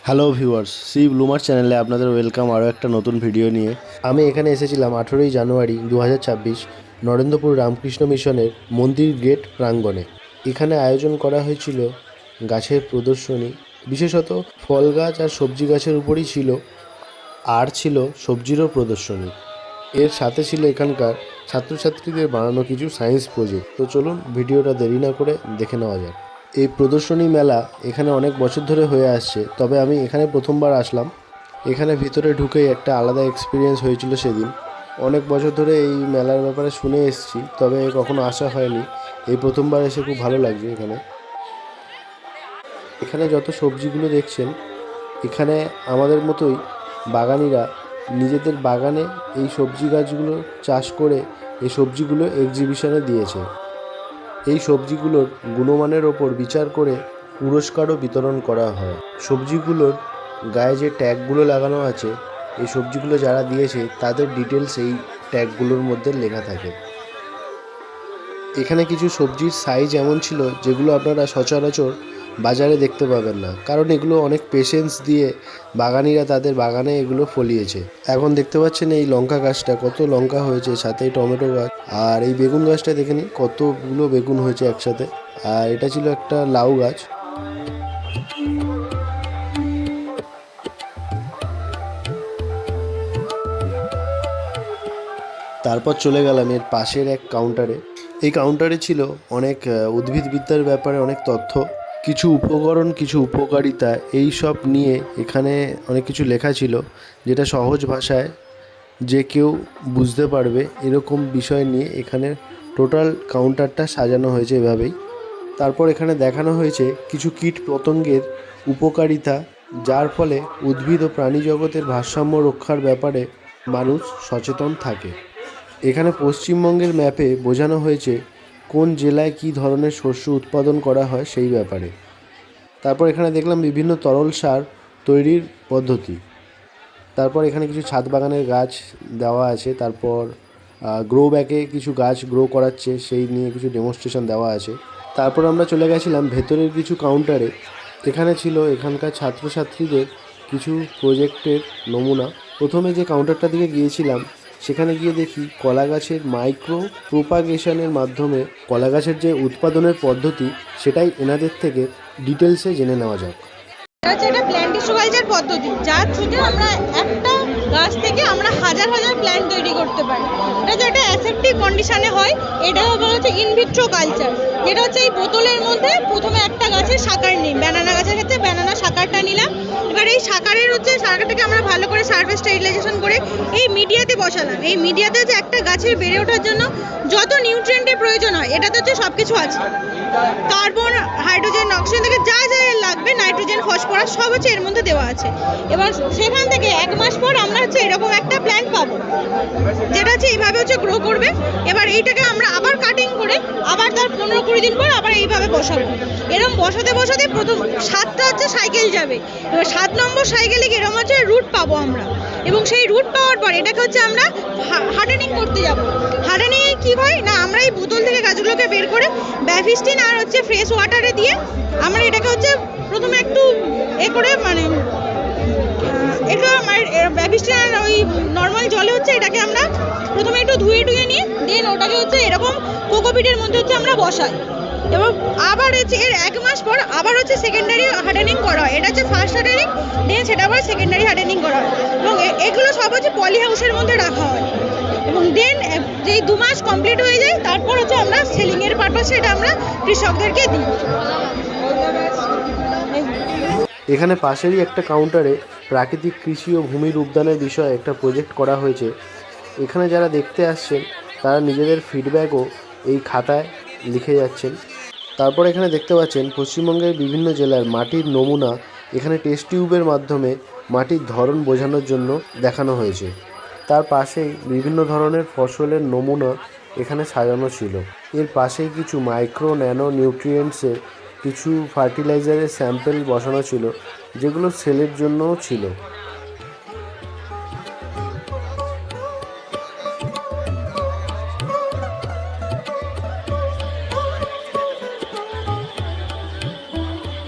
Hello viewers, C bloomer চ্যানেলে আপনাদের welcome আরও একটা নতুন ভিডিও নিয়ে। আমি এখানে এসেছিলাম 18ই জানুয়ারি 2026 নরেন্দ্রপুর রামকৃষ্ণ মিশনের মন্দির গেট প্রাঙ্গণে। এখানে আয়োজন করা হয়েছিল গাছের প্রদর্শনী, বিশেষত ফল গাছ আর সবজি গাছের উপরই ছিল, আর ছিল সবজিরও প্রদর্শনী। এর সাথে ছিল এখানকার ছাত্রছাত্রীদের বানানো কিছু সায়েন্স প্রজেক্ট। তো চলুন ভিডিওটা দেরি না করে দেখে নেওয়া যাক। এই প্রদর্শনী মেলা এখানে অনেক বছর ধরে হয়ে আসছে, তবে আমি এখানে প্রথমবার আসলাম। এখানে ভিতরে ঢুকেই একটা আলাদা এক্সপিরিয়েন্স হয়েছিল সেদিন। অনেক বছর ধরে এই মেলার ব্যাপারে শুনে এসেছি, তবে কখনো আসা হয়নি। এই প্রথমবার এসে খুব ভালো লাগছে। এখানে যত সবজিগুলো দেখছেন, এখানে আমাদের মতোই বাগানিরা নিজেদের বাগানে এই সবজি গাছগুলো চাষ করে এই সবজিগুলো এক্সিবিশনে দিয়েছে। এই সবজিগুলোর গুণমানের ওপর বিচার করে পুরস্কারও বিতরণ করা হয়। সবজিগুলোর গায়ে যে ট্যাগগুলো লাগানো আছে, এই সবজিগুলো যারা দিয়েছে তাদের ডিটেলস এই ট্যাগগুলোর মধ্যে লেখা থাকে। এখানে কিছু সবজির সাইজ এমন ছিল যেগুলো আপনারা সচরাচর বাজারে দেখতে পাবেন না, কারণ এগুলো অনেক পেশেন্স দিয়ে বাগানিরা তাদের বাগানে এগুলো ফলিয়েছে। এখন দেখতে পাচ্ছেন এই লঙ্কা গাছটা কত লঙ্কা হয়েছে, সাথে টমেটো গাছ, আর এই বেগুন গাছটা দেখে নিন কতগুলো বেগুন হয়েছে একসাথে। আর এটা ছিল একটা লাউ গাছ। তারপর চলে গেলাম এর পাশের এক কাউন্টারে। এই কাউন্টারে ছিল অনেক উদ্ভিদবিদ্যার ব্যাপারে অনেক তথ্য, কিছু উপকরণ, কিছু উপকারিতা, এই সব নিয়ে এখানে অনেক কিছু লেখা ছিল, যেটা সহজ ভাষায় যে কেউ বুঝতে পারবে এরকম বিষয় নিয়ে এখানে টোটাল কাউন্টারটা সাজানো হয়েছে এভাবেই। তারপর এখানে দেখানো হয়েছে কিছু কীট পতঙ্গের উপকারিতা, যার ফলে উদ্ভিদ ও প্রাণী জগতের ভারসাম্য রক্ষার ব্যাপারে মানুষ সচেতন থাকে। এখানে পশ্চিমবঙ্গের ম্যাপে বোঝানো হয়েছে কোন জেলায় কী ধরনের শস্য উৎপাদন করা হয় সেই ব্যাপারে। তারপর এখানে দেখলাম বিভিন্ন তরল সার তৈরির পদ্ধতি। তারপর এখানে কিছু ছাদ বাগানের গাছ দেওয়া আছে। তারপর গ্রো ব্যাগে কিছু গাছ গ্রো করাচ্ছে, সেই নিয়ে কিছু ডেমনস্ট্রেশন দেওয়া আছে। তারপর আমরা চলে গেছিলাম ভেতরের কিছু কাউন্টারে। এখানে ছিল এখানকার ছাত্রছাত্রীদের কিছু প্রজেক্টের নমুনা। প্রথমে যে কাউন্টারটার দিকে গিয়েছিলাম, সেখানে গিয়ে দেখি কলা গাছের মাইক্রো প্রোপাগেশনের মাধ্যমে কলা গাছের যে উৎপাদনের পদ্ধতি, সেটাই এনাদের থেকে ডিটেলসে জেনে নেওয়া যাক। এটা প্ল্যান্টিসোকালচার পদ্ধতি, যার থ্রুতে আমরা একটা গাছ থেকে আমরা হাজার হাজার প্ল্যান্ট তৈরি করতে পারি। এটা যে একটা অ্যাসেপ্টিক কন্ডিশনে হয়, এটা বলা হচ্ছে ইনভিট্রো কালচার। যেটা হচ্ছে এই বোতলের মধ্যে প্রথমে একটা গাছের শাকার নিই, ব্যানানা গাছের ক্ষেত্রে ব্যানানা শাকারটা নিলাম। এবার এই শাকারটাকে আমরা ভালো করে সারফেস স্টেরিলাইজেশন করে এই মিডিয়াতে বসালাম। এই মিডিয়াতে যে একটা গাছের বেড়ে ওঠার জন্য যত নিউট্রিয়েন্টের প্রয়োজন হয়, এটাতে হচ্ছে সব কিছু আছে। কার্বন, হাইড্রোজেন, অক্সিজেন থেকে যা যা লাগবে, নাইট্রোজেন, ফসফরাস, সব হচ্ছে এর মধ্যে দেওয়া আছে। এবার সেখান থেকে 1 মাস পর আমরা হচ্ছে এরকম একটা প্ল্যান্ট পাবো, যেটা হচ্ছে এইভাবে হচ্ছে গ্রো করবে। এবার এইটাকে আমরা আবার কাটিং করে আবার তার 15-20 দিন পর আবার এইভাবে বসাবো। এরকম বসাতে বসাতে প্রথম 7টা হচ্ছে সাইকেল যাবে। এবার 7 নম্বর সাইকেলে এরকম হচ্ছে রুট পাবো আমরা, এবং সেই রুট পাওয়ার পর এটাকে হচ্ছে আমরা হার্ডেনিং করতে যাব। হার্ডেনিংয়ে কী হয় না, আমরা এই বোতল থেকে গাছগুলোকে বের করে ব্যাভিস্টিন আর হচ্ছে ফ্রেশ ওয়াটারে দিয়ে আমরা এটাকে হচ্ছে প্রথমে একটু করে একটু ব্যাভিস্টিন আর ওই নর্মাল জলে হচ্ছে এটাকে আমরা প্রথমে একটু ধুয়ে নিয়ে দেন ওটাকে হচ্ছে এরকম কোকোপিটের মধ্যে হচ্ছে আমরা বসাই। এবং আবার হচ্ছে এর 1 মাস পর আবার হচ্ছে সেকেন্ডারি হার্ডেনিং করা হয়। এটা হচ্ছে ফার্স্ট হার্ডেনিং, দেন সেটা আবার সেকেন্ডারি হার্ডেনিং করা হয়। এবং এগুলো সব হচ্ছে পলি হাউসের মধ্যে রাখা হয়। এবং দেন যেই 2 মাস কমপ্লিট হয়ে যায়, তারপর হচ্ছে আমরা সেলিংয়ের পারপাসে এটা আমরা কৃষকদেরকে দিই। এখানে পাশেরই একটা কাউন্টারে প্রাকৃতিক কৃষি ও ভূমির উদ্যানের বিষয়ে একটা প্রজেক্ট করা হয়েছে। এখানে যারা দেখতে আসছেন তারা নিজেদের ফিডব্যাকও এই খাতায় লিখে যাচ্ছেন। তারপর এখানে দেখতে পাচ্ছেন পশ্চিমবঙ্গের বিভিন্ন জেলার মাটির নমুনা এখানে টেস্ট টিউবের মাধ্যমে মাটির ধরন বোঝানোর জন্য দেখানো হয়েছে। তার পাশেই বিভিন্ন ধরনের ফসলের নমুনা এখানে সাজানো ছিল। এর পাশেই কিছু মাইক্রো ন্যানো নিউট্রিয়েন্টসের কিছু ফার্টিলাইজারের স্যাম্পেল বসানো ছিল, যেগুলো সেলের জন্যও ছিল।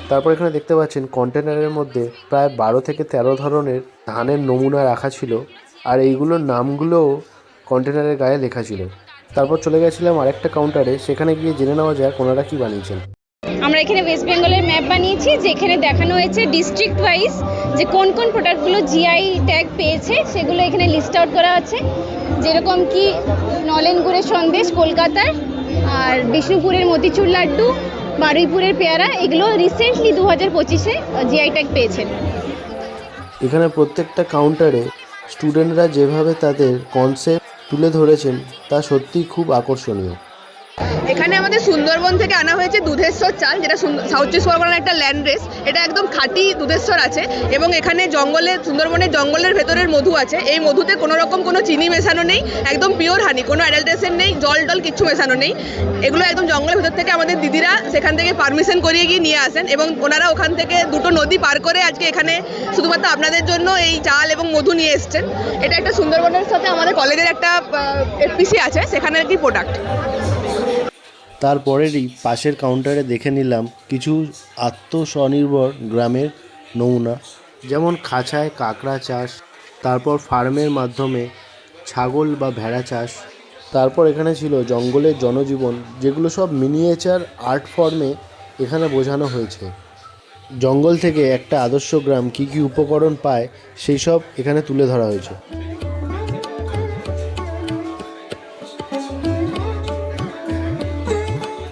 তারপর এখানে দেখতে পাচ্ছেন কন্টেনারের মধ্যে প্রায় 12 থেকে 13 ধরনের ধানের নমুনা রাখা ছিল, আর এইগুলোর নামগুলোও কন্টেনারের গায়ে লেখা ছিল। তারপর চলে গেছিলাম আরেকটা কাউন্টারে, সেখানে গিয়ে জেনে নেওয়া যাক ওনারা কী বানিয়েছেন। আমরা এখানে ওয়েস্ট বেঙ্গলের ম্যাপ বানিয়েছি, যেখানে দেখানো হয়েছে ডিস্ট্রিক্ট ওয়াইজ যে কোন কোন প্রোডাক্টগুলো জিআই ট্যাগ পেয়েছে, সেগুলো এখানে লিস্ট আউট করা আছে। যেরকম কি নলেন গুড়ের সন্দেশ কলকাতার, আর বিষ্ণুপুরের মতিচুর লাড্ডু, বারুইপুরের পেয়ারা, এগুলো রিসেন্টলি 2025-এ জিআই ট্যাগ পেয়েছেন। এখানে প্রত্যেকটা কাউন্টারে স্টুডেন্টরা যেভাবে তাদের কনসেপ্ট তুলে ধরেছেন তা সত্যিই খুব আকর্ষণীয়। এখানে আমাদের সুন্দরবন থেকে আনা হয়েছে দুধেশ্বর চাল, যেটা সাউথ চব্বিশ পরগনার একটা ল্যান্ড রেস। এটা একদম খাঁটি দুধেশ্বর আছে এবং এখানে সুন্দরবনের জঙ্গলের ভেতরের মধু আছে। এই মধুতে কোনো রকম কোনো চিনি মেশানো নেই, একদম পিওর হানি, কোনো অ্যাডাল্টেশন নেই, জল কিচ্ছু মেশানো নেই। এগুলো একদম জঙ্গলের ভেতর থেকে আমাদের দিদিরা সেখান থেকে পারমিশন করিয়ে গিয়ে নিয়ে আসেন এবং ওনারা ওখান থেকে 2টো নদী পার করে আজকে এখানে শুধুমাত্র আপনাদের জন্য এই চাল এবং মধু নিয়ে এসছেন। এটা একটা সুন্দরবনের সাথে আমাদের কলেজের একটা এফপিসি আছে, সেখানের কি প্রোডাক্ট। তারপরেরই পাশের কাউন্টারে দেখে নিলাম কিছু আত্মস্বনির্ভর গ্রামের নমুনা, যেমন খাঁচায় কাঁকড়া চাষ, তারপর ফার্মের মাধ্যমে ছাগল বা ভেড়া চাষ, তারপর এখানে ছিল জঙ্গলের জনজীবন, যেগুলো সব মিনিয়েচার আর্ট ফর্মে এখানে বোঝানো হয়েছে। জঙ্গল থেকে একটা আদর্শ গ্রাম কী কী উপকরণ পায় সেই সব এখানে তুলে ধরা হয়েছে।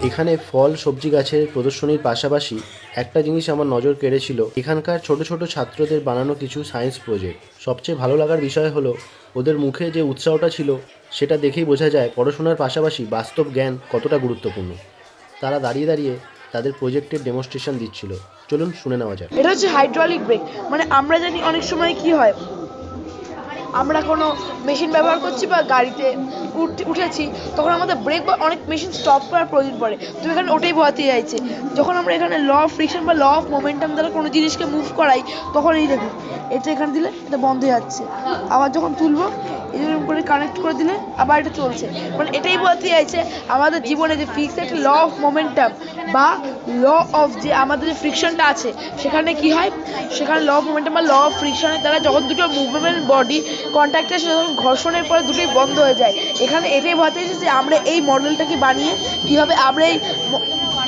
এখানে ফল সবজি গাছের প্রদর্শনীর পাশাপাশি একটা জিনিস আমার নজর কেড়েছিল, এখানকার ছোট ছোট ছাত্রদের বানানো কিছু সায়েন্স প্রজেক্ট। সবচেয়ে ভালো লাগার বিষয় হলো ওদের মুখে যে উৎসাহটা ছিল, সেটা দেখেই বোঝা যায় পড়াশোনার পাশাপাশি বাস্তব জ্ঞান কতটা গুরুত্বপূর্ণ। তারা দাঁড়িয়ে দাঁড়িয়ে তাদের প্রজেক্টের ডেমনস্ট্রেশন দিচ্ছিল। চলুন শুনে নেওয়া যাক। এটা হচ্ছে হাইড্রোলিক ব্রেক। মানে আমরা জানি অনেক সময় কি হয়, আমরা কোনো মেশিন ব্যবহার করছি বা গাড়িতে উঠেছি, তখন আমাদের ব্রেক বা অনেক মেশিন স্টপ করার প্রয়োজন পড়ে, তো এখানে ওটাই বোঝাতে চাইছে। যখন আমরা এখানে ল অফ ফ্রিকশন বা ল অফ মোমেন্টাম দ্বারা কোনো জিনিসকে মুভ করাই, তখন এই দেখুন এটা এখানে দিলে এটা বন্ধ হয়ে যাচ্ছে, আবার যখন তুলবো এরকম করে কানেক্ট করে দিলে আবার এটা চলছে। মানে এটাই বোঝাতে চাইছে আমাদের জীবনে যে ফিক্স একটা ল অফ মোমেন্টাম বা ল অফ যে আমাদের যে ফ্রিকশনটা আছে, সেখানে কি হয়, সেখানে ল অফ মোমেন্টাম বা ল অফ ফ্রিকশনের দ্বারা যখন দুটো মুভমেন্ট বডি কন্ট্যাক্টে আসে, তখন ঘর্ষণের পরে দুটোই বন্ধ হয়ে যায়। এখানে এটাই বোঝাতে চাইছে যে আমরা এই মডেলটাকে বানিয়ে কীভাবে আমরা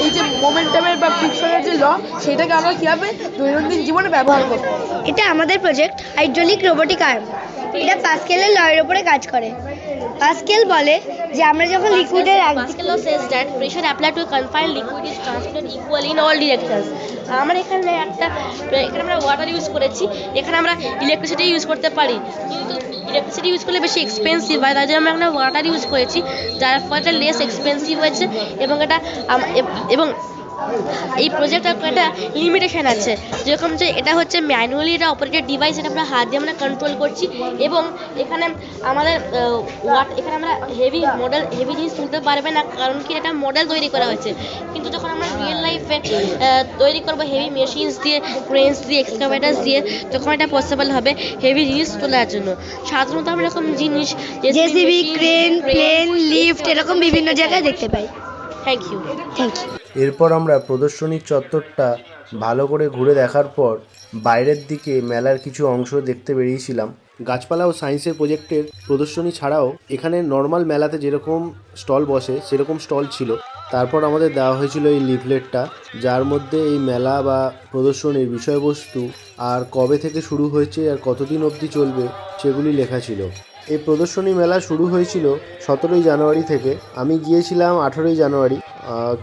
এই যে মোমেন্টামের বা ফ্রিকশনের যে ল, সেটাকে আমরা কীভাবে দৈনন্দিন জীবনে ব্যবহার করব। এটা আমাদের প্রজেক্ট হাইড্রোলিক রোবোটিক আর্ম। এটা পাস্কেলের লয়ের উপরে কাজ করে। পাস্কেল বলে যে আমরা যখন লিকুইডের Pascal law says that pressure applied to a confined liquid is transmitted equally in all directions. আমরা এখানে আমরা ওয়াটার ইউজ করেছি, এখানে আমরা ইলেকট্রিসিটি ইউজ করতে পারি, কিন্তু ইলেকট্রিসিটি ইউজ করলে বেশি এক্সপেন্সিভ হয়, তাই জন্য আমরা এখানে ওয়াটার ইউজ করেছি, যার ফলে লেস এক্সপেন্সিভ হয়েছে। এবং এবং এই প্রজেক্টটার একটা লিমিটেশন আছে, যেরকম যে এটা হচ্ছে ম্যানুয়ালি এটা অপারেটেড ডিভাইস, এটা আমরা হাত দিয়ে আমরা কন্ট্রোল করছি। এবং এখানে আমাদের এখানে আমরা হেভি জিনিস তুলতে পারবে না, কারণ কি এটা মডেল তৈরি করা হয়েছে। কিন্তু যখন আমরা রিয়েল লাইফে তৈরি করবো হেভি মেশিনস দিয়ে, ক্রেনস দিয়ে, এক্সকাভেটার্স দিয়ে, তখন এটা পসিবল হবে হেভি জিনিস তোলার জন্য। সাধারণত আমরা এরকম জিনিস জেসিবি, ক্রেন, প্লেন, লিফট এরকম বিভিন্ন জায়গায় দেখতে পাই। Thank you. এরপর আমরা প্রদর্শনীর চত্বরটা ভালো করে ঘুরে দেখার পর বাইরের দিকে মেলার কিছু অংশ দেখতে বেরিয়েছিলাম। গাছপালা ও সায়েন্সের প্রজেক্টের প্রদর্শনী ছাড়াও এখানে নর্মাল মেলাতে যেরকম স্টল বসে সেরকম স্টল ছিল। তারপর আমাদের দেওয়া হয়েছিল এই লিফলেটটা, যার মধ্যে এই মেলা বা প্রদর্শনীর বিষয়বস্তু আর কবে থেকে শুরু হয়েছে আর কতদিন অবধি চলবে সেগুলি লেখা ছিল। এই প্রদর্শনী মেলা শুরু হয়েছিল 17ই জানুয়ারি থেকে, আমি গিয়েছিলাম 18ই জানুয়ারি,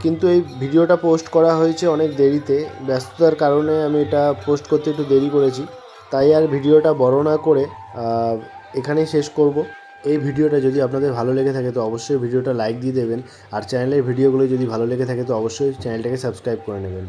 কিন্তু এই ভিডিওটা পোস্ট করা হয়েছে অনেক দেরিতে। ব্যস্ততার কারণে আমি এটা পোস্ট করতে একটু দেরি করেছি, তাই আর ভিডিওটা বড় না করে এখানেই শেষ করব। এই ভিডিওটা যদি আপনাদের ভালো লেগে থাকে তো অবশ্যই ভিডিওটা লাইক দিয়ে দেবেন, আর চ্যানেলের ভিডিওগুলো যদি ভালো লেগে থাকে তো অবশ্যই চ্যানেলটাকে সাবস্ক্রাইব করে নেবেন।